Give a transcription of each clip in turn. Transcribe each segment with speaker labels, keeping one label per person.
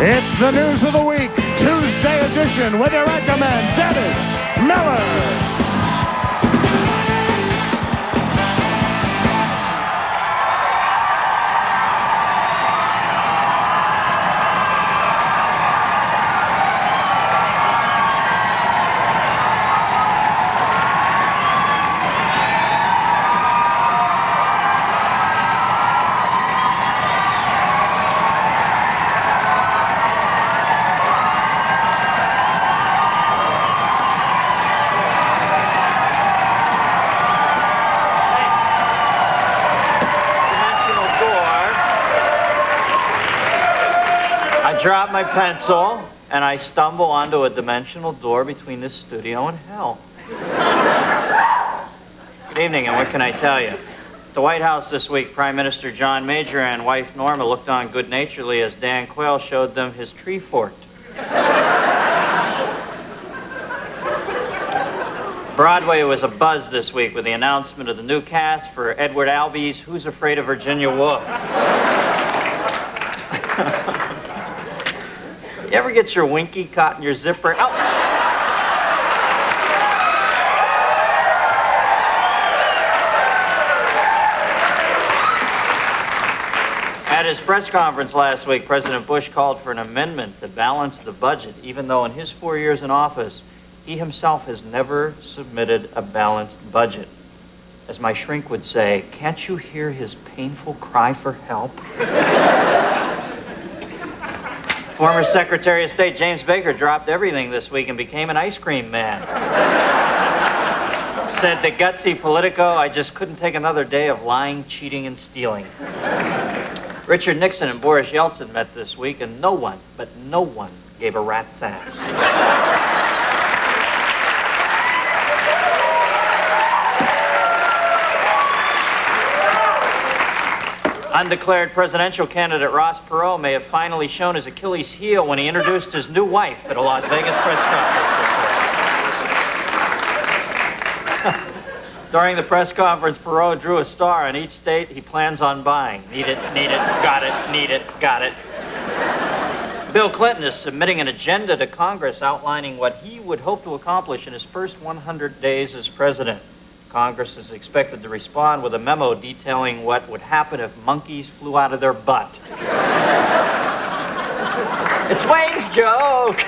Speaker 1: It's the News of the Week, Tuesday edition, with your anchorman, Dennis Miller.
Speaker 2: Drop my pencil, and I stumble onto a dimensional door between this studio and hell. Good evening, and what can I tell you? At the White House this week, Prime Minister John Major and wife Norma looked on good-naturedly as Dan Quayle showed them his tree fort. Broadway was a buzz this week with the announcement of the new cast for Edward Albee's Who's Afraid of Virginia Woolf? You ever get your winky caught in your zipper? Ouch! At his press conference last week, President Bush called for an amendment to balance the budget, even though in his 4 years in office, he himself has never submitted a balanced budget. As my shrink would say, can't you hear his painful cry for help? Former Secretary of State James Baker dropped everything this week and became an ice cream man. Said the gutsy Politico, I just couldn't take another day of lying, cheating, and stealing. Richard Nixon and Boris Yeltsin met this week, and no one, but no one, gave a rat's ass. Undeclared presidential candidate Ross Perot may have finally shown his Achilles heel when he introduced his new wife at a Las Vegas press conference. During the press conference, Perot drew a star on each state he plans on buying. Need it, got it, need it, got it. Bill Clinton is submitting an agenda to Congress outlining what he would hope to accomplish in his first 100 days as president. Congress is expected to respond with a memo detailing what would happen if monkeys flew out of their butt. It's Wayne's joke!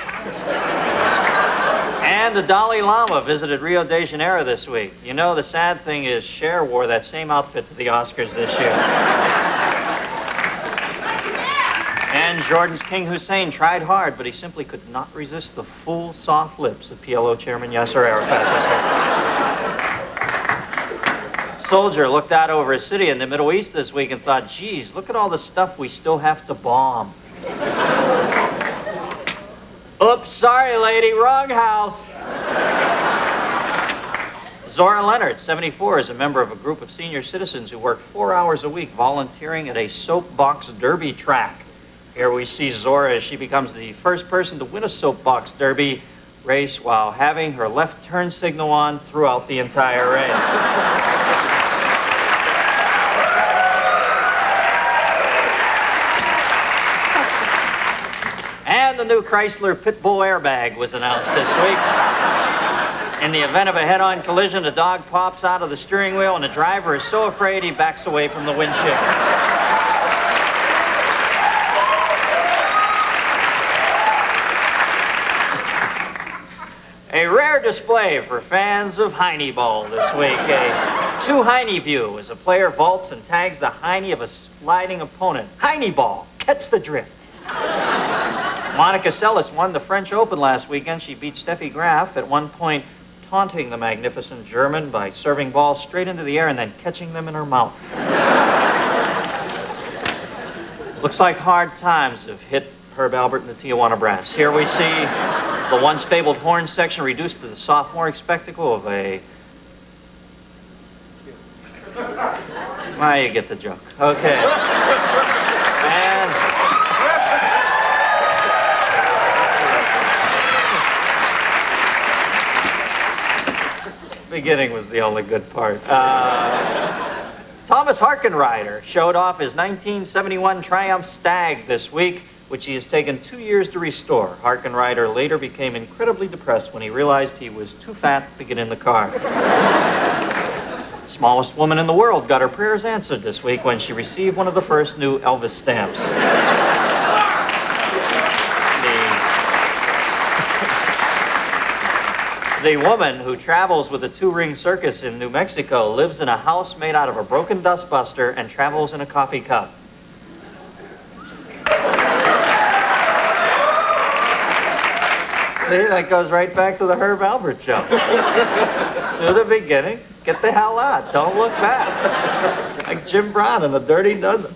Speaker 2: And the Dalai Lama visited Rio de Janeiro this week. You know, the sad thing is Cher wore that same outfit to the Oscars this year. And Jordan's King Hussein tried hard, but he simply could not resist the full, soft lips of PLO Chairman Yasser Arafat. Soldier looked out over a city in the Middle East this week and thought, geez, look at all the stuff we still have to bomb. Oops, sorry, lady, wrong house. Zora Leonard, 74, is a member of a group of senior citizens who work 4 hours a week volunteering at a soapbox derby track. Here we see Zora as she becomes the first person to win a soapbox derby race while having her left turn signal on throughout the entire race. And the new Chrysler Pitbull airbag was announced this week. In the event of a head-on collision, a dog pops out of the steering wheel and the driver is so afraid he backs away from the windshield. A rare display for fans of Heine Ball this week. A two Heine view as a player vaults and tags the Heine of a sliding opponent. Heine Ball, catch the drift. Monica Seles won the French Open last weekend. She beat Steffi Graf, at one point taunting the magnificent German by serving balls straight into the air and then catching them in her mouth. Looks like hard times have hit Herb Albert and the Tijuana Brass. Here we see the once fabled horn section reduced to the sophomoric spectacle of a... Well, you get the joke. Okay. And... beginning was the only good part. Thomas Harkenrider showed off his 1971 Triumph Stag this week which he has taken 2 years to restore. Harkin Ryder later became incredibly depressed when he realized he was too fat to get in the car. Smallest woman in the world got her prayers answered this week when she received one of the first new Elvis stamps. The woman who travels with the two-ring circus in New Mexico lives in a house made out of a broken dustbuster and travels in a coffee cup. See, that goes right back to the Herb Alpert show. To the beginning, get the hell out. Don't look back. Like Jim Brown in The Dirty Dozen.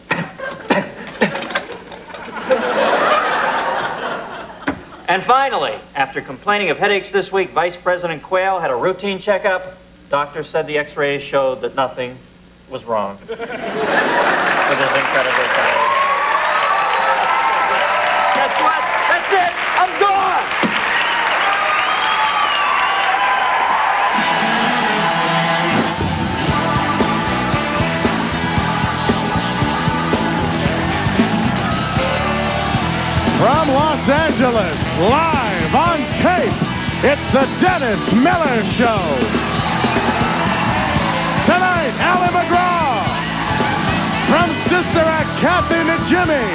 Speaker 2: And finally, after complaining of headaches this week, Vice President Quayle had a routine checkup. Doctor said the x-rays showed that nothing was wrong with his incredible body. Guess what? That's it. I'm gone.
Speaker 1: From Los Angeles, live on tape, it's the Dennis Miller Show. Tonight, Ali MacGraw. From Sister Act, Kathy Najimy.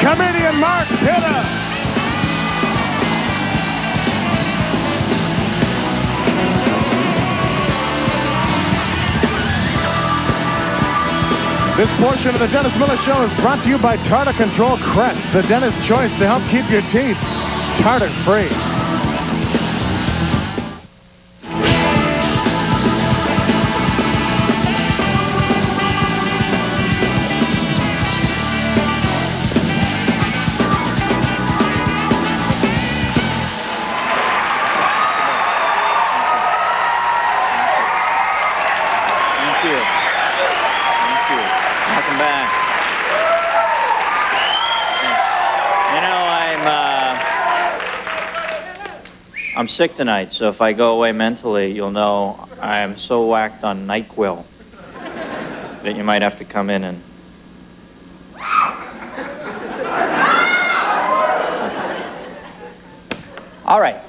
Speaker 1: Comedian Mark Pitta. This portion of the Dennis Miller Show is brought to you by Tartar Control Crest, the dentist's choice to help keep your teeth tartar-free.
Speaker 2: I'm sick tonight, so if I go away mentally, you'll know I am so whacked on NyQuil that you might have to come in and... All right.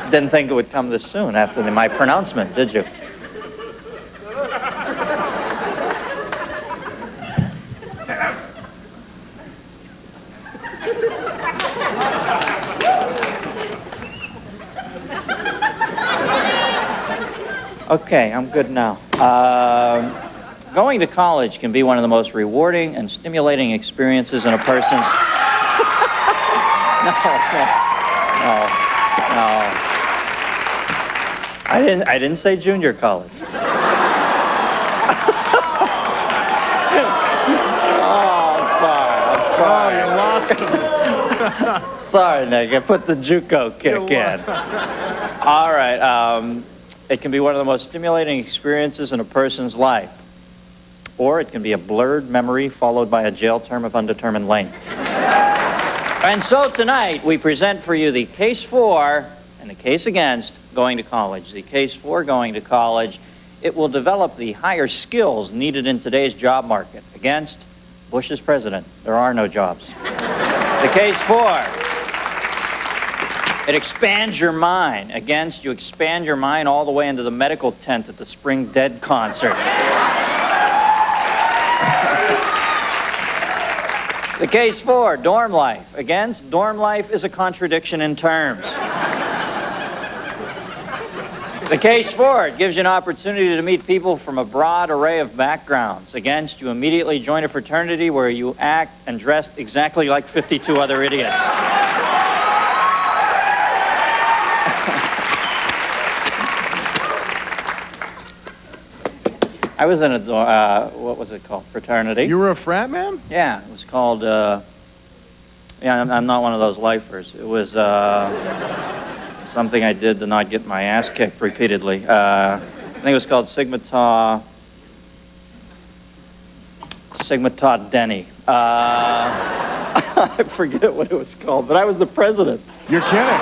Speaker 2: Didn't think it would come this soon after my pronouncement, did you? Okay, I'm good now. Going to college can be one of the most rewarding and stimulating experiences in a person's... No. I didn't say junior college. I'm sorry.
Speaker 1: Oh, you lost him.
Speaker 2: Sorry, Nick. I put the JUCO kick in. All right. It can be one of the most stimulating experiences in a person's life. Or it can be a blurred memory followed by a jail term of undetermined length. And so tonight, we present for you the case for and the case against going to college. The case for going to college, it will develop the higher skills needed in today's job market. Against, Bush is president. There are no jobs. The case for, it expands your mind. Against, you expand your mind all the way into the medical tent at the Spring Dead concert. The case for, dorm life. Against, dorm life is a contradiction in terms. The case for, it gives you an opportunity to meet people from a broad array of backgrounds. Against, you immediately join a fraternity where you act and dress exactly like 52 other idiots. I was in a, what was it called? Fraternity.
Speaker 1: You were a frat man?
Speaker 2: Yeah, it was called, yeah, I'm not one of those lifers. It was something I did to not get my ass kicked repeatedly. I think it was called Sigma Tau Denny. I forget what it was called, but I was the president.
Speaker 1: You're kidding.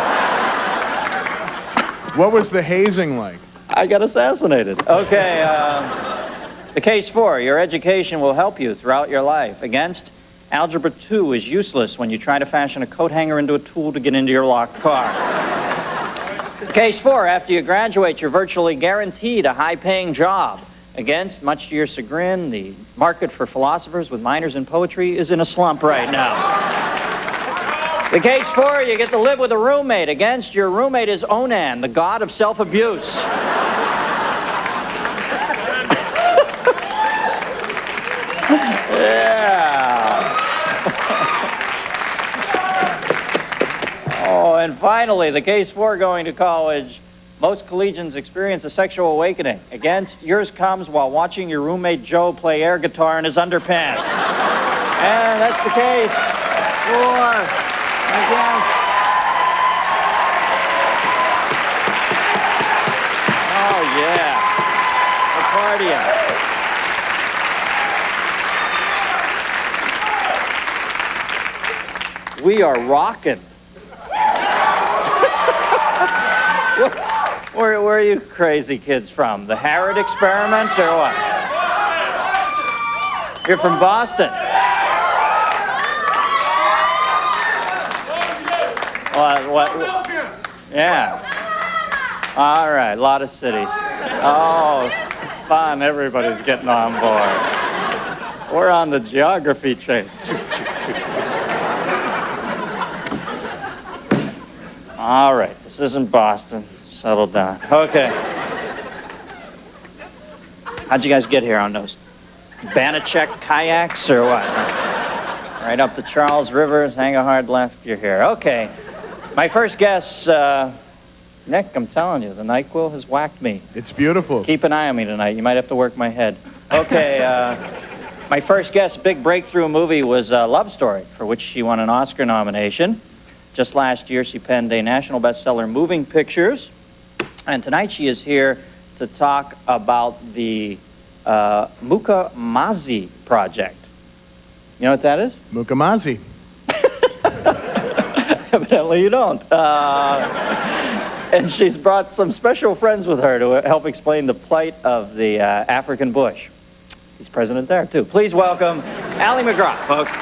Speaker 1: What was the hazing like?
Speaker 2: I got assassinated. Okay, The case for your education will help you throughout your life. Against, Algebra 2 is useless when you try to fashion a coat hanger into a tool to get into your locked car. Case 4, after you graduate, you're virtually guaranteed a high-paying job. Against, much to your chagrin, the market for philosophers with minors in poetry is in a slump right now. The case 4, you get to live with a roommate. Against, your roommate is Onan, the god of self-abuse. Oh, and finally, the case for going to college. Most collegians experience a sexual awakening. Against, yours comes while watching your roommate Joe play air guitar in his underpants. And that's the case for against. Oh, yeah. The party. We are rocking. Where are you crazy kids from? The Harrod experiment or what? You're from Boston. What? Yeah. All right, a lot of cities. Oh, fun. Everybody's getting on board. We're on the geography train. All right, this isn't Boston. Settle down. Okay. How'd you guys get here on those Banachek kayaks or what? Right up the Charles Rivers, hang a hard left, you're here. Okay. My first guess, Nick, I'm telling you, the NyQuil has whacked me.
Speaker 1: It's beautiful.
Speaker 2: Keep an eye on me tonight. You might have to work my head. Okay, my first guess, big breakthrough movie was Love Story, for which she won an Oscar nomination. Just last year, she penned a national bestseller, Moving Pictures. And tonight she is here to talk about the Mkomazi Project. You know what that is?
Speaker 1: Mkomazi.
Speaker 2: Evidently you don't. And she's brought some special friends with her to help explain the plight of the African bush. He's president there, too. Please welcome Ali MacGraw, folks.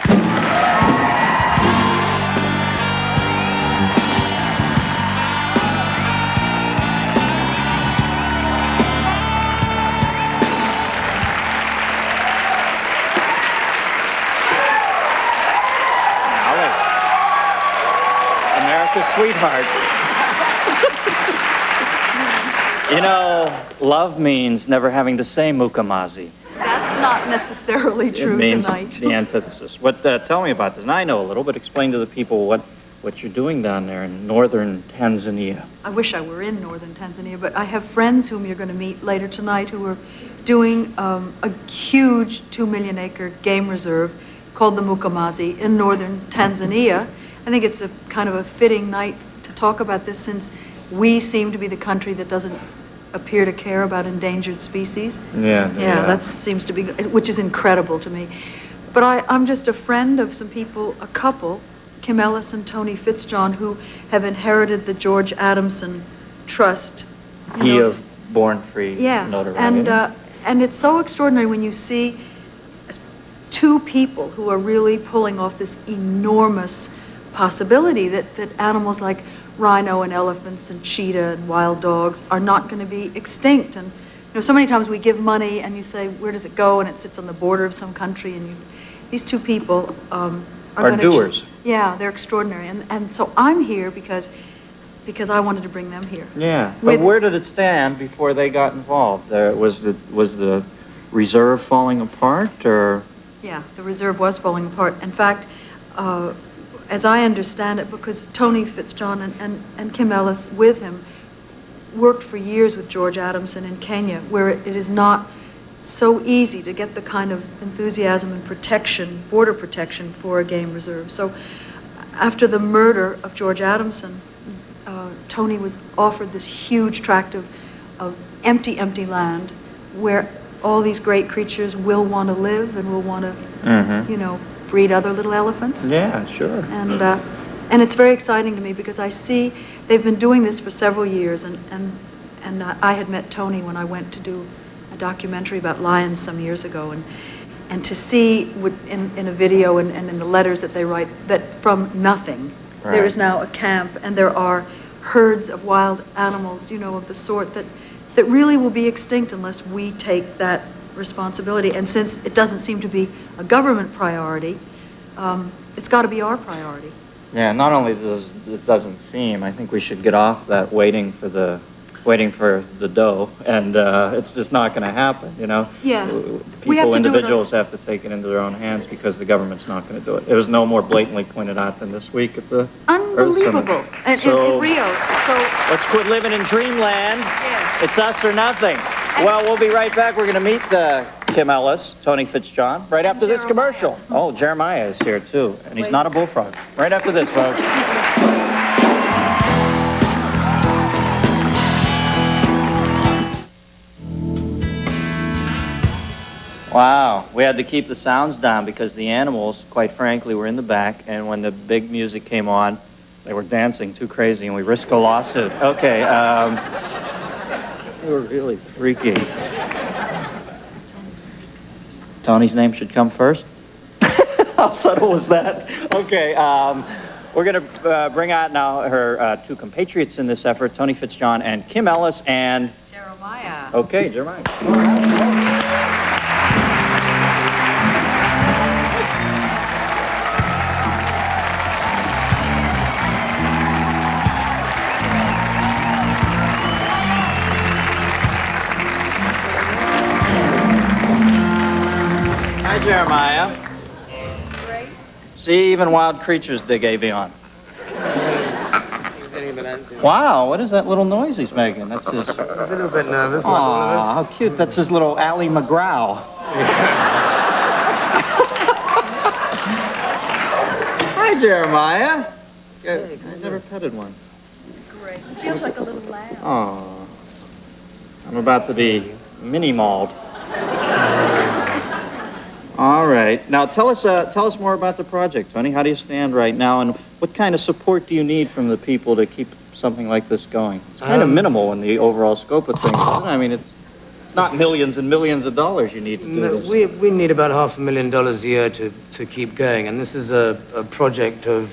Speaker 2: Sweetheart. You know, love means never having to say Mkomazi.
Speaker 3: That's not necessarily true
Speaker 2: tonight. It means
Speaker 3: tonight.
Speaker 2: the antithesis. Tell me about this. And I know a little, but explain to the people what you're doing down there in northern Tanzania.
Speaker 3: I wish I were in northern Tanzania, but I have friends whom you're going to meet later tonight who are doing a huge 2 million acre game reserve called the Mkomazi in northern Tanzania. I think it's a kind of a fitting night to talk about this since we seem to be the country that doesn't appear to care about endangered species.
Speaker 2: Yeah,
Speaker 3: that seems to be, which is incredible to me. But I'm just a friend of some people, a couple, Kim Ellis and Tony Fitzjohn, who have inherited the George Adamson Trust.
Speaker 2: He of Born Free notoriety.
Speaker 3: And it's so extraordinary when you see two people who are really pulling off this enormous possibility that animals like rhino and elephants and cheetah and wild dogs are not going to be extinct. And so many times we give money and you say, where does it go? And it sits on the border of some country. And these two people are
Speaker 2: doers.
Speaker 3: Yeah, they're extraordinary. And so I'm here because I wanted to bring them here.
Speaker 2: Yeah, but where did it stand before they got involved? Was the reserve falling apart, or? Yeah,
Speaker 3: the reserve was falling apart. In fact, as I understand it, because Tony Fitzjohn and Kim Ellis with him worked for years with George Adamson in Kenya, where it is not so easy to get the kind of enthusiasm and protection, border protection for a game reserve. So after the murder of George Adamson, Tony was offered this huge tract of empty land where all these great creatures will want to live and will want to, breed other little elephants.
Speaker 2: Yeah, sure.
Speaker 3: And it's very exciting to me because I see they've been doing this for several years, and I had met Tony when I went to do a documentary about lions some years ago, and to see in a video and in the letters that they write that from nothing, there is now a camp, and there are herds of wild animals, you know, of the sort that really will be extinct unless we take that responsibility. And since it doesn't seem to be a government priority, it's got to be our priority.
Speaker 2: Yeah, not only does it doesn't seem, I think we should get off that waiting for the dough, and it's just not going to happen, you know?
Speaker 3: Yeah.
Speaker 2: Individuals have to take it into their own hands because the government's not going to do it. It was no more blatantly pointed out than this week at the
Speaker 3: Unbelievable. And in Rio. So
Speaker 2: let's quit living in dreamland.
Speaker 3: Yeah.
Speaker 2: It's us or nothing. Well, we'll be right back. We're going to meet Kim Ellis, Tony Fitzjohn, right after this commercial. Oh, Jeremiah is here, too, and he's not a bullfrog. Right after this, folks. Wow, we had to keep the sounds down because the animals, quite frankly, were in the back, and when the big music came on, they were dancing too crazy, and we risked a lawsuit. Okay, they were really freaky. Tony's name should come first? How subtle was that? Okay, we're going to bring out now her two compatriots in this effort, Tony Fitzjohn and Kim Ellis, and...
Speaker 3: Jeremiah.
Speaker 2: Okay, Jeremiah. Hi, Jeremiah.
Speaker 4: Great.
Speaker 2: See, even wild creatures dig avion. Wow, what is that little noise he's making? That's his...
Speaker 5: He's a little bit nervous, like all of
Speaker 2: Aw,
Speaker 5: us.
Speaker 2: how cute. That's his little Ali MacGraw. Hi, Jeremiah. I've never petted one.
Speaker 4: Great. It feels like a little lamb.
Speaker 2: Oh, I'm about to be mini-mauled. All right. Now, tell us more about the project, Tony. How do you stand right now, and what kind of support do you need from the people to keep something like this going? It's kind of minimal in the overall scope of things, isn't it? I mean, it's not millions and millions of dollars you need to do this.
Speaker 5: We need about $500,000 a year to keep going, and this is a project of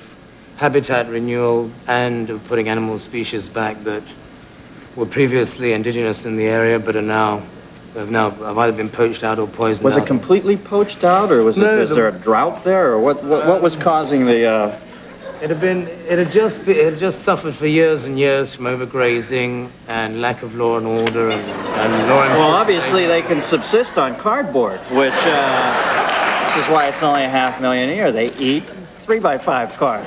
Speaker 5: habitat renewal and of putting animal species back that were previously indigenous in the area but have either been poached out or poisoned
Speaker 2: Was
Speaker 5: out.
Speaker 2: it completely poached out, or was there a drought there, or what was causing the...
Speaker 5: It had just suffered for years and years from overgrazing and lack of law and order and law enforcement.
Speaker 2: Well, obviously they can subsist on cardboard, which this is why it's only $500,000 a year. They eat 3x5 card.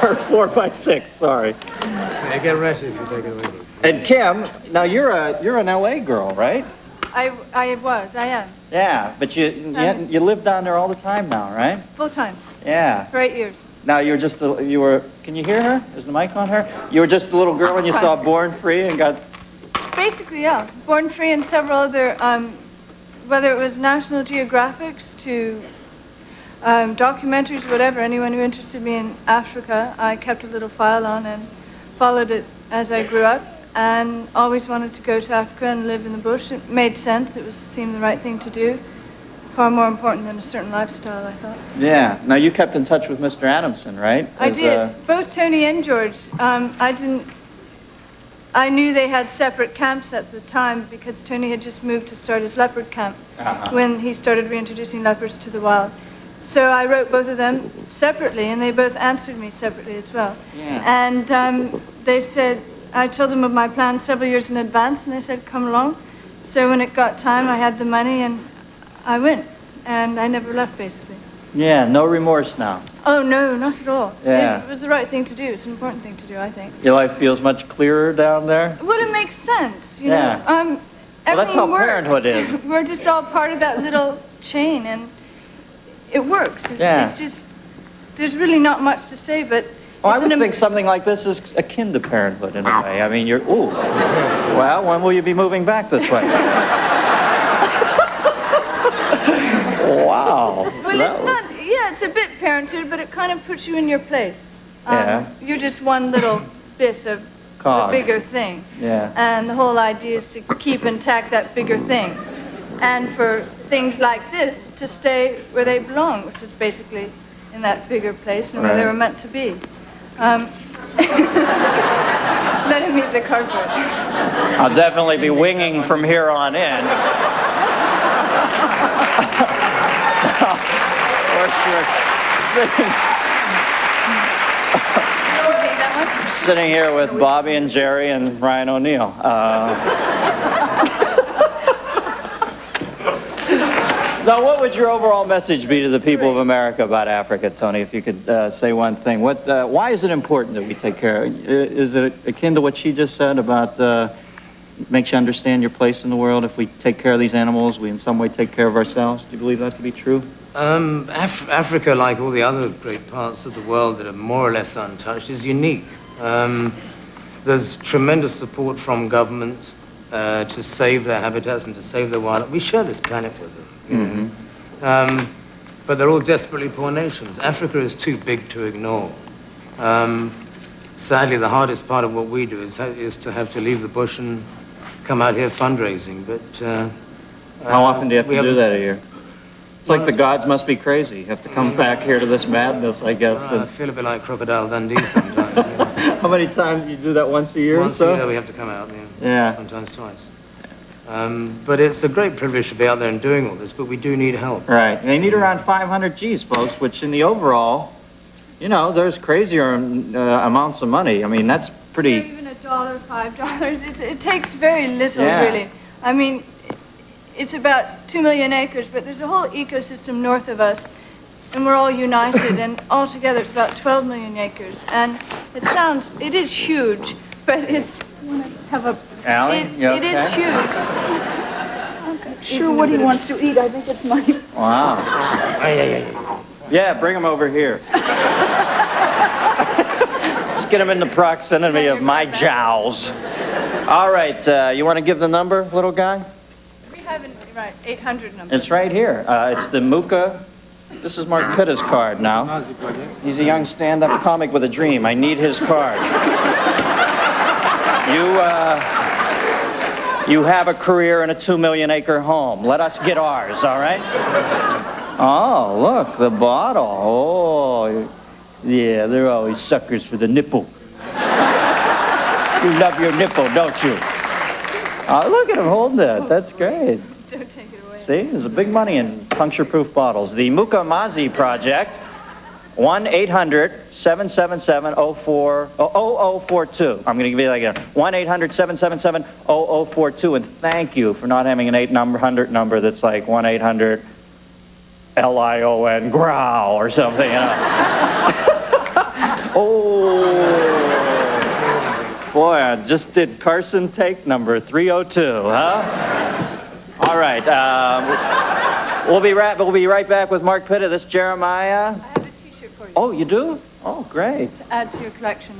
Speaker 2: Or 4x6, sorry.
Speaker 5: They get arrested if you take it away.
Speaker 2: And Kim, now you're an LA girl, right?
Speaker 4: I am.
Speaker 2: Yeah, but you live down there all the time now, right?
Speaker 4: Full time.
Speaker 2: Yeah.
Speaker 4: For 8 years.
Speaker 2: Now can you hear her? Is the mic on her? You were just a little girl when you saw Born Free and got...
Speaker 4: Basically, yeah. Born Free and several other, whether it was National Geographics to documentaries, whatever, anyone who interested me in Africa, I kept a little file on and followed it as I grew up, and always wanted to go to Africa and live in the bush. It made sense. It seemed the right thing to do. Far more important than a certain lifestyle, I thought.
Speaker 2: Yeah. Now, you kept in touch with Mr. Adamson, right?
Speaker 4: I did. Both Tony and George. I knew they had separate camps at the time because Tony had just moved to start his leopard camp when he started reintroducing leopards to the wild. So I wrote both of them separately, and they both answered me separately as well.
Speaker 2: Yeah.
Speaker 4: And they said, I told them of my plan several years in advance, and they said, come along. So when it got time, I had the money, and I went. And I never left, basically.
Speaker 2: Yeah, no remorse now.
Speaker 4: Oh, no, not at all.
Speaker 2: Yeah.
Speaker 4: It was the right thing to do. It's an important thing to do, I think.
Speaker 2: Your life feels much clearer down there?
Speaker 4: Well, it makes sense, you
Speaker 2: Yeah.
Speaker 4: know.
Speaker 2: Well, that's how
Speaker 4: everything works.
Speaker 2: parenthood is.
Speaker 4: We're just all part of that little chain, and it works.
Speaker 2: Yeah.
Speaker 4: It's just, there's really not much to say, but...
Speaker 2: Well, I would think something like this is akin to parenthood in a way. I mean, well, when will you be moving back this way? Wow.
Speaker 4: Well, it's a bit parenthood, but it kind of puts you in your place.
Speaker 2: Yeah.
Speaker 4: You're just one little bit of
Speaker 2: Cog.
Speaker 4: the bigger thing.
Speaker 2: Yeah.
Speaker 4: And the whole idea is to keep intact that bigger thing. And for things like this to stay where they belong, which is basically in that bigger place and where they were meant to be. Let him eat the cardboard.
Speaker 2: I'll definitely be winging from here on in. Of course, we're sitting here with Bobby and Jerry and Ryan O'Neal. Now, what would your overall message be to the people of America about Africa, Tony, if you could say one thing? Why is it important that we take care of it? Is it akin to what she just said about makes you understand your place in the world? If we take care of these animals, we in some way take care of ourselves. Do you believe that to be true?
Speaker 5: Africa, like all the other great parts of the world that are more or less untouched, is unique. There's tremendous support from government to save their habitats and to save their wildlife. We share this planet with them. But they're all desperately poor nations. Africa is too big to ignore. Sadly, the hardest part of what we do is to have to leave the bush and come out here fundraising. But
Speaker 2: how often do you have to do that a year? It's like the gods must be crazy. You have to come back here to this madness, I guess.
Speaker 5: I feel a bit like Crocodile Dundee sometimes.
Speaker 2: How many times do you do that? Once a year?
Speaker 5: Once a year we have to come out. Yeah. Sometimes twice. But it's a great privilege to be out there and doing all this, but we do need help.
Speaker 2: Right. They need around 500 G's, folks, which in the overall, you know, there's crazier amounts of money. I mean, that's pretty...
Speaker 4: Even $1, $5, it takes very little, really. I mean, it's about 2 million acres, but there's a whole ecosystem north of us, and we're all united, and altogether it's about 12 million acres. And it is huge, but it's...
Speaker 2: Allie,
Speaker 4: it is huge.
Speaker 6: Sure, what he wants to eat. I think it's mine.
Speaker 2: Wow. Yeah, bring him over here. Let's get him in the proximity of my jowls. All right, you want to give the number, little guy?
Speaker 4: We haven't, right, 800 number.
Speaker 2: It's right here. It's the Muka. This is Mark Pitta's card now. He's a young stand-up comic with a dream. I need his card. You have a career in a 2 million acre home. Let us get ours, all right? Oh, look, the bottle. Oh, yeah, they're always suckers for the nipple. You love your nipple, don't you? Oh, look at him holding it. That's great.
Speaker 4: Don't take it away.
Speaker 2: See, there's a big money in puncture-proof bottles. The Mkomazi Project, 1-800-777-0042. I'm going to give you that again. 1-800-777-0042. And thank you for not having an 800 number that's like 1-800-LION growl or something, you know. Oh. Boy, I just did Carson take number 302, huh? All right. We'll be right back with Mark Pitta. This Jeremiah. Oh, you do? Oh, great.
Speaker 4: To add to your collection.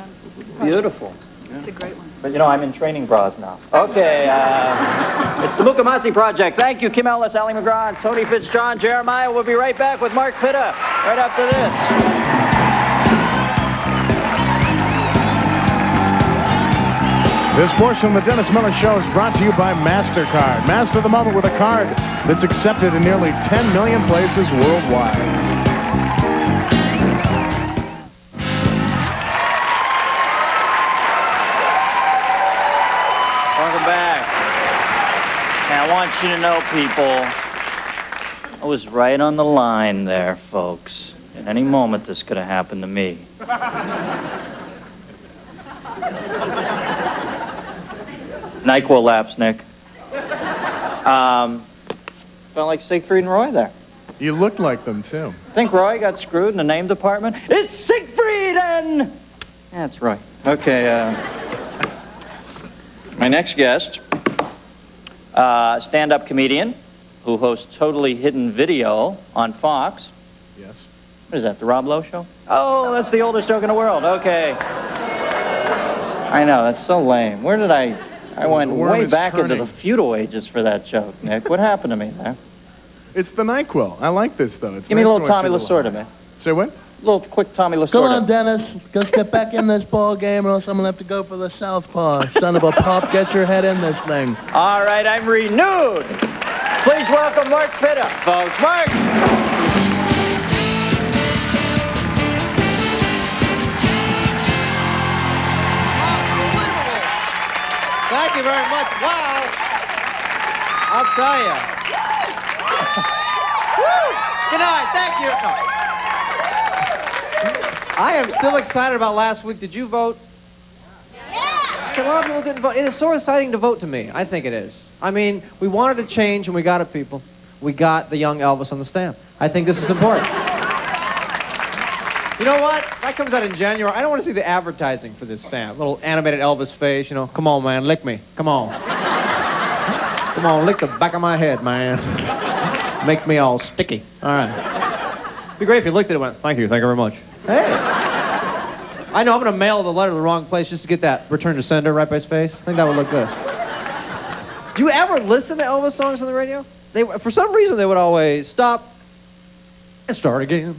Speaker 2: Beautiful.
Speaker 4: It's a great one.
Speaker 2: But, you know, I'm in training bras now. Okay, it's the Mkomazi Project. Thank you, Kim Ellis, Ali MacGraw, and Tony Fitzjohn, Jeremiah. We'll be right back with Mark Pitta right after this.
Speaker 1: This portion of the Dennis Miller Show is brought to you by MasterCard. Master the moment with a card that's accepted in nearly 10 million places worldwide.
Speaker 2: I want you to know, people, I was right on the line there, folks. At any moment, this could have happened to me. NyQuil lapse, Nick. Felt like Siegfried and Roy there.
Speaker 1: You looked like them, too.
Speaker 2: Think Roy got screwed in the name department? It's Siegfried and... That's right. Okay, my next guest... stand-up comedian who hosts Totally Hidden Video on Fox.
Speaker 1: Yes.
Speaker 2: What is that, the Rob Lowe Show? Oh, that's the oldest joke in the world. Okay. I know, that's so lame. Where did I went way back into the feudal ages for that joke, Nick. What happened to me there?
Speaker 1: It's the NyQuil. I like this, though. It's
Speaker 2: Give me a little Tommy Lasorda, man.
Speaker 1: Say what?
Speaker 2: little quick Tommy Lasorda.
Speaker 7: Come on, Dennis. Let's get back in this ball game, or else I'm gonna have to go for the southpaw. Son of a pup, get your head in this thing.
Speaker 2: All right, I'm renewed. Please welcome Mark Pitta, folks. Mark!
Speaker 8: Thank you very much. Wow. I'll tell you. Woo! Good night. Thank you. No. I am still excited about last week. Did you vote? Yeah. So a lot of people didn't vote. It is so exciting to vote to me. I think it is. I mean, we wanted to change, and we got it, people. We got the young Elvis on the stamp. I think this is important. You know what? That comes out in January. I don't want to see the advertising for this stamp. Little animated Elvis face, you know. Come on, man, lick me. Come on. Come on, lick the back of my head, man. Make me all sticky. All right. It'd be great if you licked it and went, thank you very much. Hey. I know, I'm going to mail the letter to the wrong place just to get that return to sender right by his face. I think that would look good. Do you ever listen to Elvis songs on the radio? For some reason, they would always stop and start again.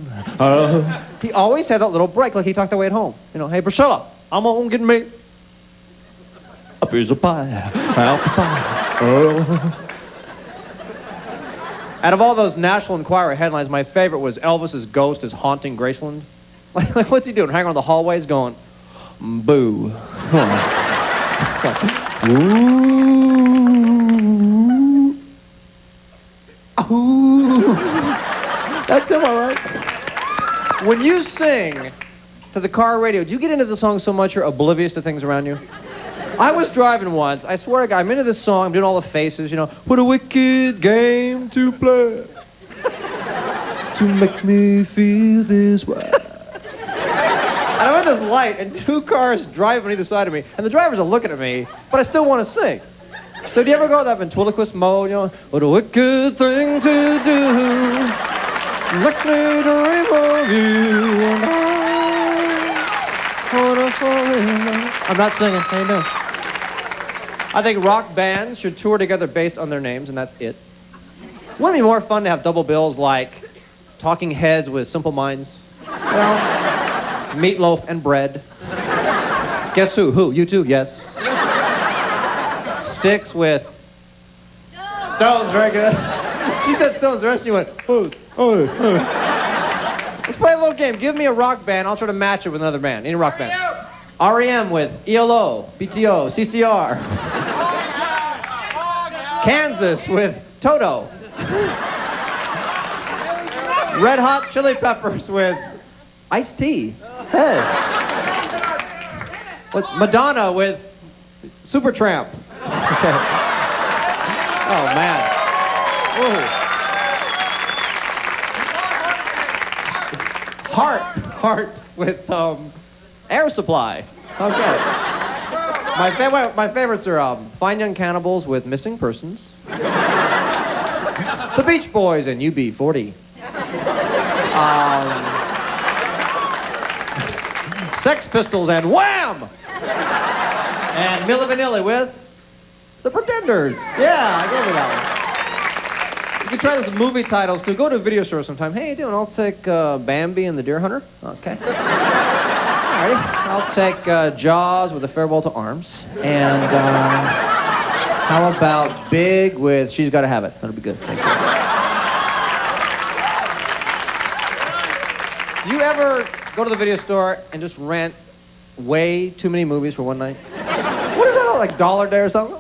Speaker 8: He always had that little break, like he talked that way at home. You know, hey, Priscilla, I'm gonna get me a piece of pie, apple pie. Out of all those National Enquirer headlines, my favorite was Elvis's ghost is haunting Graceland. Like what's he doing? Hanging around the hallways going, boo. It's like, ooh. Ooh. That's him, all right. When you sing to the car radio, do you get into the song so much you're oblivious to things around you? I was driving once. I swear to God, I'm into this song. I'm doing all the faces, you know. What a wicked game to play to make me feel this way. And I'm at this light, and two cars drive on either side of me, and the drivers are looking at me, but I still want to sing. So do you ever go that ventriloquist mode, you know? What a wicked thing to do. Let me dream of you and I wanna fall in love. I'm not singing, how you doing? I think rock bands should tour together based on their names, and that's it. Wouldn't it be more fun to have double bills like Talking Heads with Simple Minds? You know? Meatloaf and bread. Guess who? Who? You too? Yes. Sticks with Stones, very good. She said Stones, the rest of you went, oh. Let's play a little game. Give me a rock band, I'll try to match it with another band. Any rock band. REM with ELO, BTO, CCR. Kansas with Toto. Red Hot Chili Peppers with Ice-T. Hey. What's Madonna with Supertramp. Okay. Oh, man. Ooh. Heart with Air Supply. Okay. My favorites are Fine Young Cannibals with Missing Persons. The Beach Boys and UB40. Sex Pistols and Wham! And Milli Vanilli with The Pretenders. Yeah, I gave you that one. You can try this with movie titles too. Go to a video store sometime. Hey, how you doing? I'll take Bambi and the Deer Hunter. Okay. Alrighty. I'll take Jaws with A Farewell to Arms. And how about Big with She's Gotta Have It? That'll be good. Thank you. Do you ever go to the video store and just rent way too many movies for one night? What is that, like Dollar Day or something?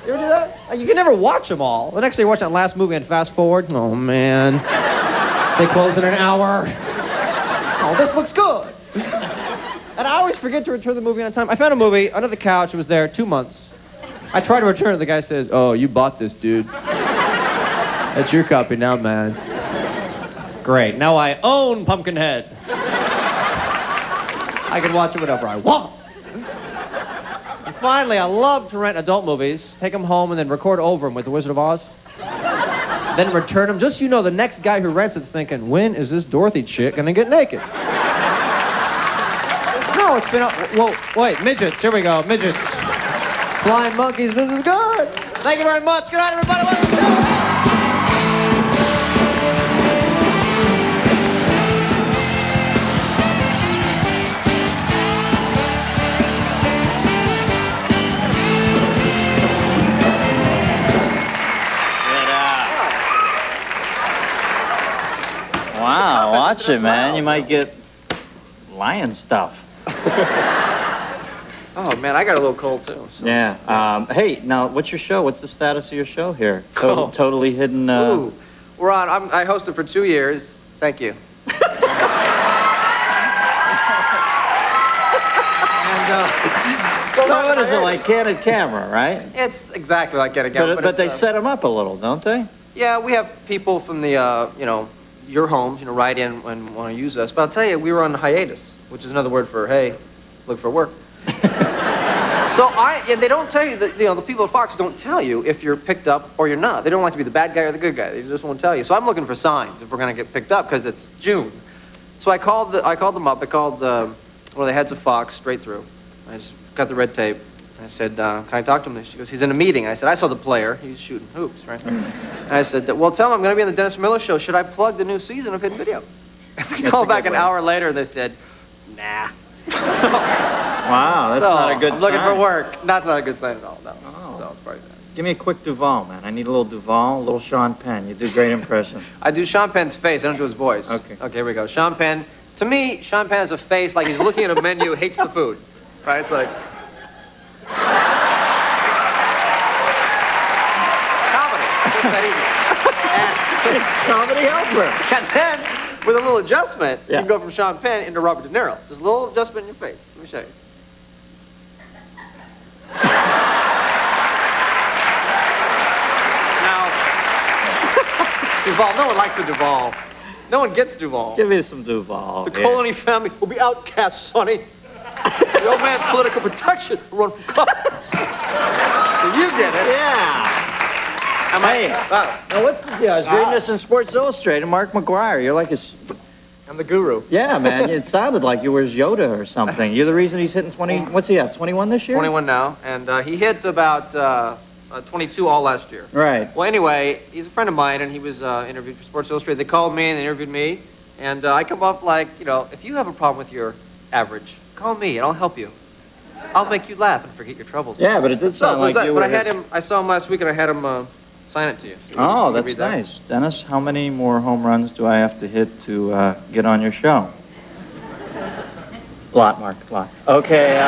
Speaker 8: You ever do that? You can never watch them all. The next day you watch that last movie and fast forward. Oh, man. They close in an hour. Oh, this looks good. And I always forget to return the movie on time. I found a movie under the couch. It was there 2 months. I tried to return it. The guy says, oh, you bought this, dude. That's your copy now, man. Great. Now I own Pumpkinhead. I can watch it whenever I want. And finally, I love to rent adult movies, take them home, and then record over them with The Wizard of Oz. Then return them. Just so you know, the next guy who rents it's thinking, when is this Dorothy chick gonna get naked? No, it's been... Whoa, wait, midgets. Here we go, midgets. Flying monkeys, this is good. Thank you very much. Good night, everybody. Welcome to the show.
Speaker 2: Watch it, man. You might get lion stuff.
Speaker 9: Oh, man, I got a little cold, too. So.
Speaker 2: Yeah. Hey, now, what's your show? What's the status of your show here? Totally hidden.
Speaker 9: Ooh, we're on. I hosted for 2 years. Thank you.
Speaker 2: So what is it, like candid camera, right?
Speaker 9: It's exactly like candid camera.
Speaker 2: But they set them up a little, don't they?
Speaker 9: Yeah, we have people from the, your homes, write in and want to use us. But I'll tell you, we were on hiatus, which is another word for, hey, look for work. And they don't tell you, the people at Fox don't tell you if you're picked up or you're not. They don't like to be the bad guy or the good guy. They just won't tell you. So I'm looking for signs if we're going to get picked up because it's June. So I called them up. I called one of the heads of Fox straight through. I just got the red tape. I said, can I talk to him? She goes, he's in a meeting. I said, I saw the player. He's shooting hoops, right? And I said, well, tell him I'm going to be on the Dennis Miller Show. Should I plug the new season of Hidden Video? They called back an hour later. They said, nah.
Speaker 2: Wow, that's not a good
Speaker 9: I'm
Speaker 2: sign.
Speaker 9: looking for work. That's not a good sign at all, no.
Speaker 2: Oh.
Speaker 9: So it's probably bad.
Speaker 2: Give me a quick Duvall, man. I need a little Duvall, a little Sean Penn. You do a great impression.
Speaker 9: I do Sean Penn's face. I don't do his voice.
Speaker 2: Okay.
Speaker 9: Okay, here we go. Sean Penn. To me, Sean Penn has a face like he's looking at a menu, hates the food. Right? It's like... Comedy. Just that easy.
Speaker 2: Comedy helper.
Speaker 9: And then, with a little adjustment,
Speaker 2: Yeah.
Speaker 9: you can go from Sean Penn into Robert De Niro. Just a little adjustment in your face. Let me show you. Now, Duvall, no one likes the Duvall. No one gets Duvall.
Speaker 2: Give me some Duvall.
Speaker 9: The Colony family will be outcast, Sonny. The old man's political protection will run from cover. So you get it.
Speaker 2: Yeah. Now what's the deal? I was reading this in Sports Illustrated. Mark McGuire, you're like his...
Speaker 9: I'm the guru.
Speaker 2: Yeah, man. It sounded like you were his Yoda or something. You're the reason he's hitting 20... What's he at, 21 this year?
Speaker 9: 21 now. And he hit about 22 all last year.
Speaker 2: Right.
Speaker 9: Well, anyway, he's a friend of mine, and he was interviewed for Sports Illustrated. They called me, and they interviewed me. And I come up like, if you have a problem with your average, call me, and I'll help you. I'll make you laugh and forget your troubles.
Speaker 2: Yeah, but it did sound like you were...
Speaker 9: But I saw him last week, and I had him sign it to you. So
Speaker 2: Oh, that's nice. Dennis, how many more home runs do I have to hit to get on your show? Lot, Mark, lot. Okay,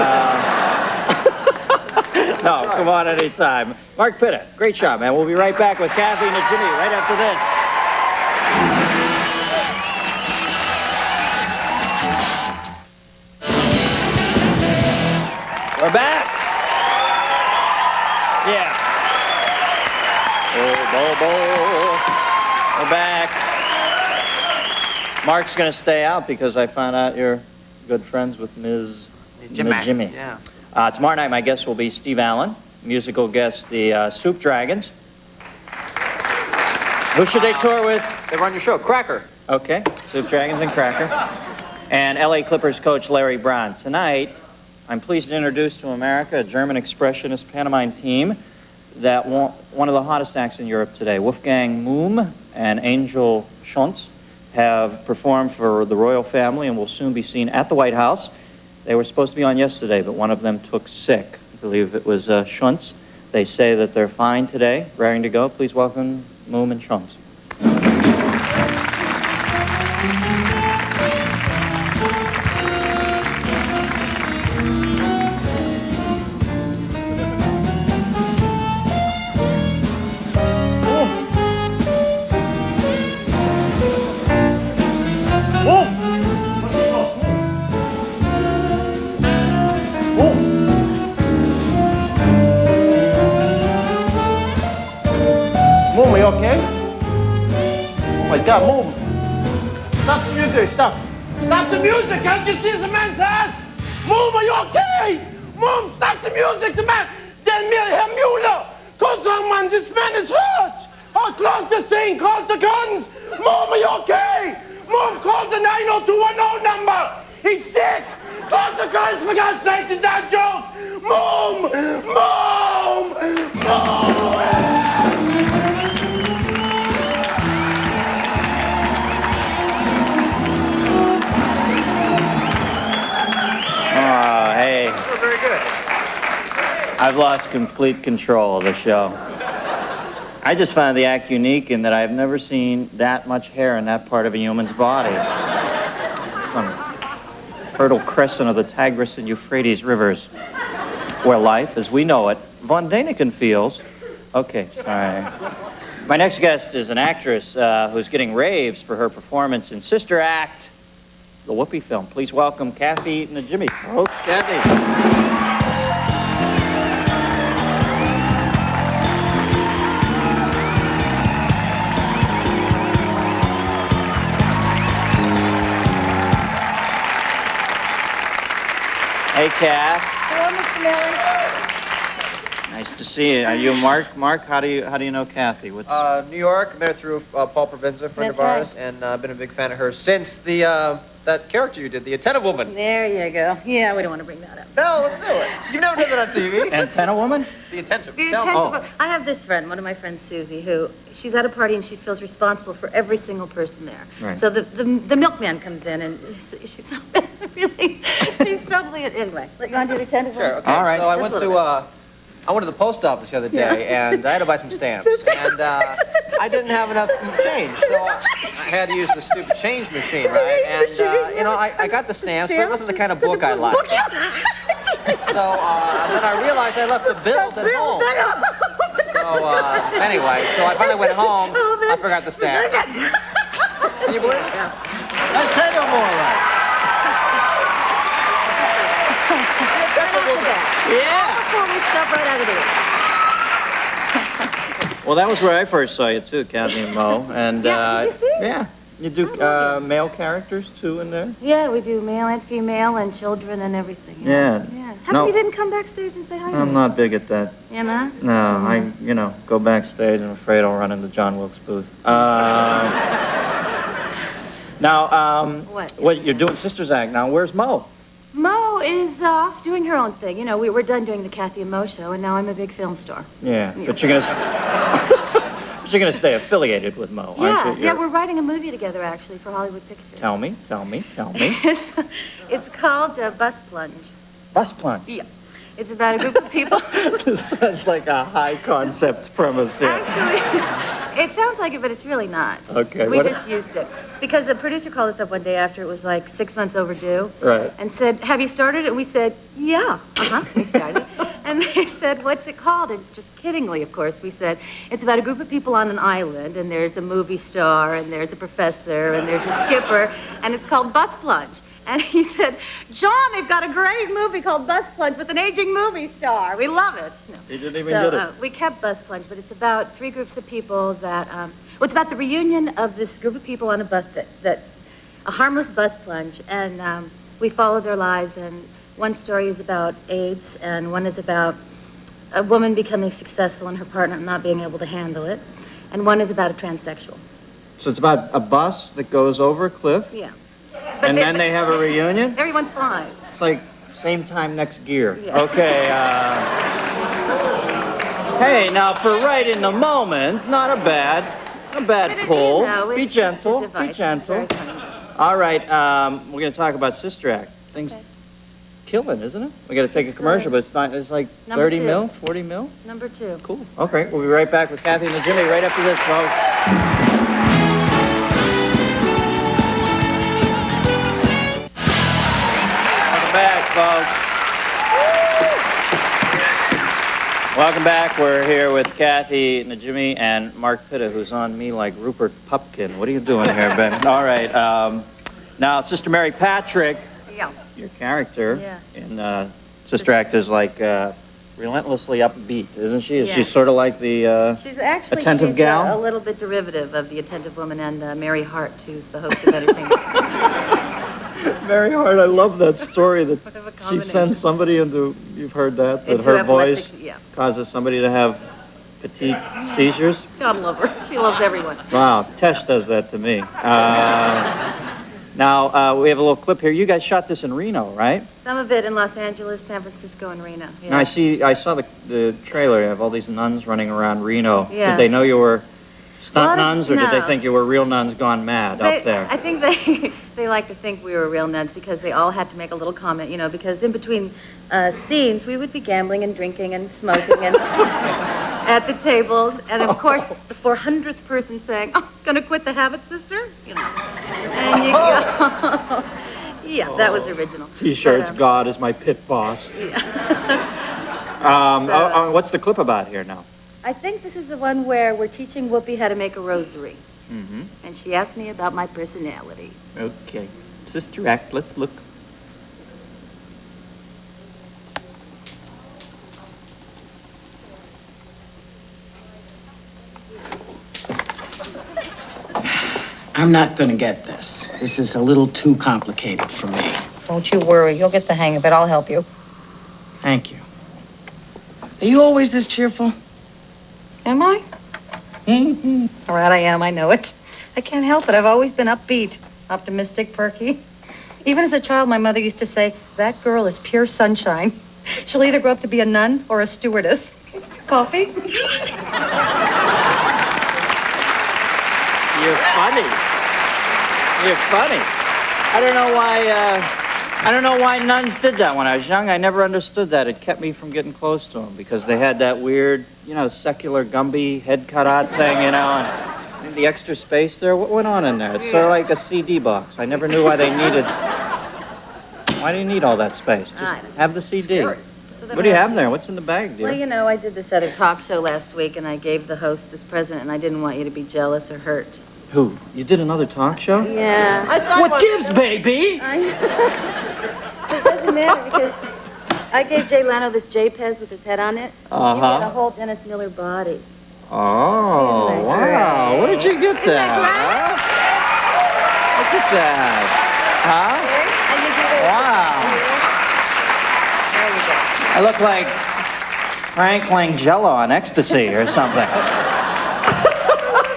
Speaker 2: No, come on anytime. Mark Pitta, great shot, man. We'll be right back with Kathy Najimy right after this. We're back. Yeah. We're back. Mark's going to stay out because I found out you're good friends with Ms. Najimy.
Speaker 9: Yeah.
Speaker 2: Tomorrow night, my guest will be Steve Allen. Musical guest, the Soup Dragons. Who should they tour with?
Speaker 9: They run your show, Cracker.
Speaker 2: Okay, Soup Dragons and Cracker. And LA Clippers coach Larry Brown. Tonight, I'm pleased to introduce to America a German expressionist pantomime team that one of the hottest acts in Europe today. Wolfgang Muhm and Angel Schontz have performed for the royal family and will soon be seen at the White House. They were supposed to be on yesterday, but one of them took sick. I believe it was Schontz. They say that they're fine today, raring to go. Please welcome Muhm and Schontz.
Speaker 7: Move, are you okay? Oh my God, move. Stop the music, stop. Stop the music, can't you see the man's ass? Move, are you okay? Move, stop the music, the man. Then Herr Mueller, call someone, this man is hurt. Oh, close the thing, close the guns. Move, are you okay? Move, call the 90210 number. He's sick. Close the guns, for God's sake, it's not a joke. Move, move, move.
Speaker 2: Hey.
Speaker 9: You're very good.
Speaker 2: I've lost complete control of the show. I just found the act unique in that I've never seen that much hair in that part of a human's body. Some fertile crescent of the Tigris and Euphrates rivers, where life, as we know it, von Däniken feels. Okay, sorry. My next guest is an actress who's getting raves for her performance in Sister Act, the Whoopi film. Please welcome Kathy Najimy. Oh, Kathy. Hey, Kath.
Speaker 6: Hello, Mr. Miller.
Speaker 2: Nice to see you. Are you Mark? Mark, how do you know Kathy? What's...
Speaker 9: New York. Met her through Paul Provenza, a friend of ours, and I've been a big fan of hers since that character you did, the antenna woman.
Speaker 6: There you go. Yeah, we don't want to bring that up.
Speaker 9: No, let's do it. You've never done that on TV.
Speaker 2: Antenna woman?
Speaker 9: The antenna.
Speaker 6: I have this friend, one of my friends, Susie, who she's at a party and she feels responsible for every single person there.
Speaker 2: Right.
Speaker 6: So the milkman comes in and she's really, she's totally, anyway. You want to do the antenna?
Speaker 9: Sure, okay.
Speaker 2: All right.
Speaker 9: So I went to the post office the other day, and I had to buy some stamps, and I didn't have enough change, so I had to use the stupid change machine, right? And, you know, I got the stamps, but it wasn't the kind of book I liked. So then I realized I left the bills at home. So anyway, so I finally went home, I forgot the stamps. Can you believe it?
Speaker 2: I'll tell you more, right? Yeah.
Speaker 6: Before we step right out of there.
Speaker 2: Well, that was where I first saw you too, Kathy and Mo. And
Speaker 6: Yeah, did you see?
Speaker 2: yeah, you do male characters too in there.
Speaker 6: Yeah, we do male and female and children and everything.
Speaker 2: Yeah.
Speaker 6: Yeah. How
Speaker 2: No.
Speaker 6: come you didn't come backstage and say hi to
Speaker 2: I'm
Speaker 6: me?
Speaker 2: not big at that.
Speaker 6: You know?
Speaker 2: No, I go backstage and I'm afraid I'll run into John Wilkes Booth. Now, what you're doing Sisters Act now? Where's Mo?
Speaker 6: Mo is off doing her own thing. You know, we're done doing the Kathy and Mo show, and now I'm a big film star.
Speaker 2: Yeah, but you're gonna stay affiliated with Mo, aren't you?
Speaker 6: Yeah, we're writing a movie together, actually, for Hollywood Pictures.
Speaker 2: Tell me.
Speaker 6: It's called Bus Plunge.
Speaker 2: Bus Plunge.
Speaker 6: Yeah. It's about a group of people.
Speaker 2: This sounds like a high concept premise here.
Speaker 6: Actually, it sounds like it, but it's really not.
Speaker 2: Okay.
Speaker 6: We just used it. Because the producer called us up one day after it was like 6 months overdue.
Speaker 2: Right.
Speaker 6: And said, have you started? And we said, yeah. We started. And they said, what's it called? And just kiddingly, of course, we said, it's about a group of people on an island, and there's a movie star, and there's a professor, and there's a skipper, and it's called Bus Plunge. And he said, John, they've got a great movie called Bus Plunge with an aging movie star. We love it. No.
Speaker 2: He didn't even get it.
Speaker 6: We kept Bus Plunge, but it's about 3 groups of people that, it's about the reunion of this group of people on a bus a harmless bus plunge. And we follow their lives, and one story is about AIDS, and one is about a woman becoming successful and her partner not being able to handle it. And one is about a transsexual.
Speaker 2: So it's about a bus that goes over a cliff?
Speaker 6: Yeah.
Speaker 2: And then they have a reunion?
Speaker 6: Everyone's fine.
Speaker 2: It's like same time next gear.
Speaker 6: Yeah.
Speaker 2: Okay, hey, now for right in the moment, not a bad pull. Be gentle, be gentle. All right, we're going to talk about Sister Act. Things killing, isn't it? We got to take a commercial, but it's not. It's like 30 mil, 40 mil?
Speaker 6: Number 2.
Speaker 2: Cool. Okay, we'll be right back with Kathy Najimy right after this, folks. Back, folks. Welcome back. We're here with Kathy Najimy and Mark Pitta, who's on me like Rupert Pupkin. What are you doing here, Ben? All right. Now, Sister Mary Patrick, your character in Sister Act is like relentlessly upbeat, isn't she? Is she sort of like the
Speaker 6: she's actually
Speaker 2: attentive gal?
Speaker 6: A little bit derivative of the attentive woman and Mary Hart, who's the host of Entertainment.
Speaker 2: Mary Hart, I love that story that she sends somebody into, you've heard that her voice causes somebody to have petite seizures.
Speaker 6: God love her. She loves everyone.
Speaker 2: Wow, Tesh does that to me. Now, we have a little clip here. You guys shot this in Reno, right?
Speaker 6: Some of it in Los Angeles, San Francisco, and Reno. Yeah.
Speaker 2: Now, I saw the trailer. You have all these nuns running around Reno.
Speaker 6: Yeah.
Speaker 2: Did they know you were stunt nuns, or did they think you were real nuns gone mad up there?
Speaker 6: I think they like to think we were real nuns because they all had to make a little comment, you know, because in between scenes we would be gambling and drinking and smoking and at the tables, and of course, the 400th person saying, "Oh, gonna quit the habit, sister?" You know, and you go. Yeah, that was original.
Speaker 2: T-shirts,
Speaker 6: But,
Speaker 2: God is my pit boss. What's the clip about here now?
Speaker 6: I think this is the one where we're teaching Whoopi how to make a rosary,
Speaker 2: Mm-hmm.
Speaker 6: and she asked me about my personality.
Speaker 2: Okay. Sister Act, let's look.
Speaker 10: I'm not gonna get this. This is a little too complicated for me.
Speaker 11: Don't you worry. You'll get the hang of it. I'll help you.
Speaker 10: Thank you. Are you always this cheerful?
Speaker 11: Am I? All right, I am. I know it. I can't help it. I've always been upbeat, optimistic, perky. Even as a child, my mother used to say, that girl is pure sunshine. She'll either grow up to be a nun or a stewardess. Coffee?
Speaker 2: You're funny. You're funny. I don't know why nuns did that when I was young. I never understood that. It kept me from getting close to them because they had that weird, secular Gumby head cut out thing, and the extra space there. What went on in there? It's sort of like a CD box. I never knew why they needed. Why do you need all that space? Just have the CD. What do you have there? What's in the bag, dear?
Speaker 6: Well, I did this at a talk show last week, and I gave the host this present, and I didn't want you to be jealous or hurt.
Speaker 2: Who? You did another talk show?
Speaker 6: Yeah.
Speaker 2: What gives, baby?
Speaker 6: It doesn't matter because I gave Jay Leno this J-Pez with his head on it.
Speaker 2: Uh-huh.
Speaker 6: You got a whole Dennis Miller body.
Speaker 2: Oh,
Speaker 6: Isn't that
Speaker 2: wow.
Speaker 6: great?
Speaker 2: Where did you get that? Huh? Look at that. Huh?
Speaker 6: And you do this.
Speaker 2: Wow. I look like Franklin Jello on ecstasy or something.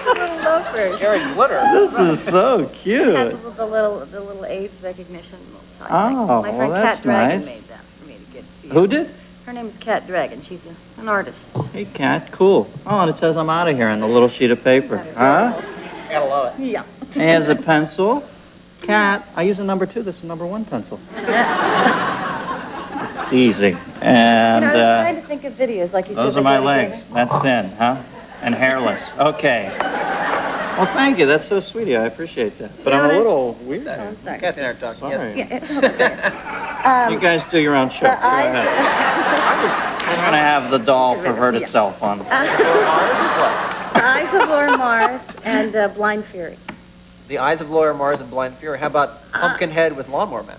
Speaker 6: Little loafers.
Speaker 9: Carrying glitter.
Speaker 2: This is so cute.
Speaker 6: Has the little AIDS recognition. Little
Speaker 2: Oh,
Speaker 6: my friend
Speaker 2: well, that's
Speaker 6: Kat Dragon
Speaker 2: nice.
Speaker 6: made that for me to get to you.
Speaker 2: Who did?
Speaker 6: Her name is Kat Dragon. She's an artist.
Speaker 2: Hey, Kat, cool. Oh, and it says I'm out of here on the little sheet of paper. Huh?
Speaker 9: Gotta love it.
Speaker 6: Yeah.
Speaker 2: Here's a pencil. Kat, I use a number 2. This is a number 1 pencil. It's easy. And
Speaker 6: I was trying to think of videos like you said.
Speaker 2: those are my legs. That's thin, huh? And hairless. Okay. Well, thank you. That's so sweet of you. I appreciate that. But I'm a little weird.
Speaker 6: I'm sorry.
Speaker 9: Kathy and I are talking.
Speaker 2: Sorry.
Speaker 6: Yeah, it's okay.
Speaker 2: You guys do your own show. Go ahead. I'm going to have the doll pervert itself on.
Speaker 6: Eyes of Laura Mars and Blind Fury.
Speaker 9: The Eyes of Laura Mars and Blind Fury. How about Pumpkinhead with Lawnmower Man?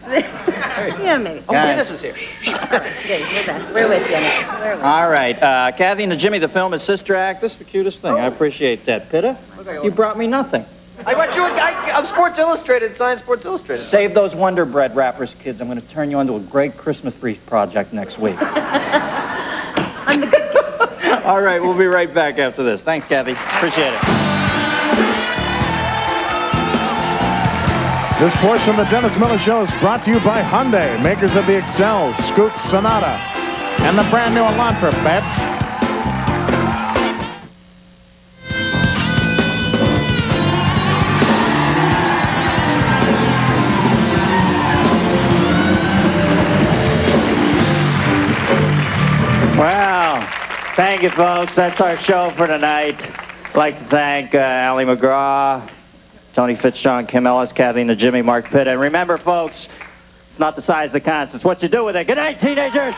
Speaker 6: Yeah, maybe.
Speaker 9: Oh,
Speaker 2: Guys.
Speaker 9: Dennis is here.
Speaker 6: Okay, we're back. We're with Dennis. We're with.
Speaker 2: All right. Kathy Najimy, the film is Sister Act. This is the cutest thing. I appreciate that. Pitta, you brought me nothing.
Speaker 9: I want you. I'm Sports Illustrated. Signed Sports Illustrated.
Speaker 2: Save those Wonder Bread wrappers, kids. I'm going to turn you into a great Christmas wreath project next week.
Speaker 6: I'm the good kid.
Speaker 2: All right. We'll be right back after this. Thanks, Kathy. Appreciate it.
Speaker 1: This portion of the Dennis Miller Show is brought to you by Hyundai, makers of the Excel, Scoop, Sonata, and the brand new Elantra, Babs.
Speaker 2: Well, thank you, folks. That's our show for tonight. I'd like to thank Ali MacGraw, Tony Fitzjohn, Kim Ellis, Kathy Najimy, Mark Pitta. And remember, folks, it's not the size that counts. It's what you do with it. Good night, teenagers.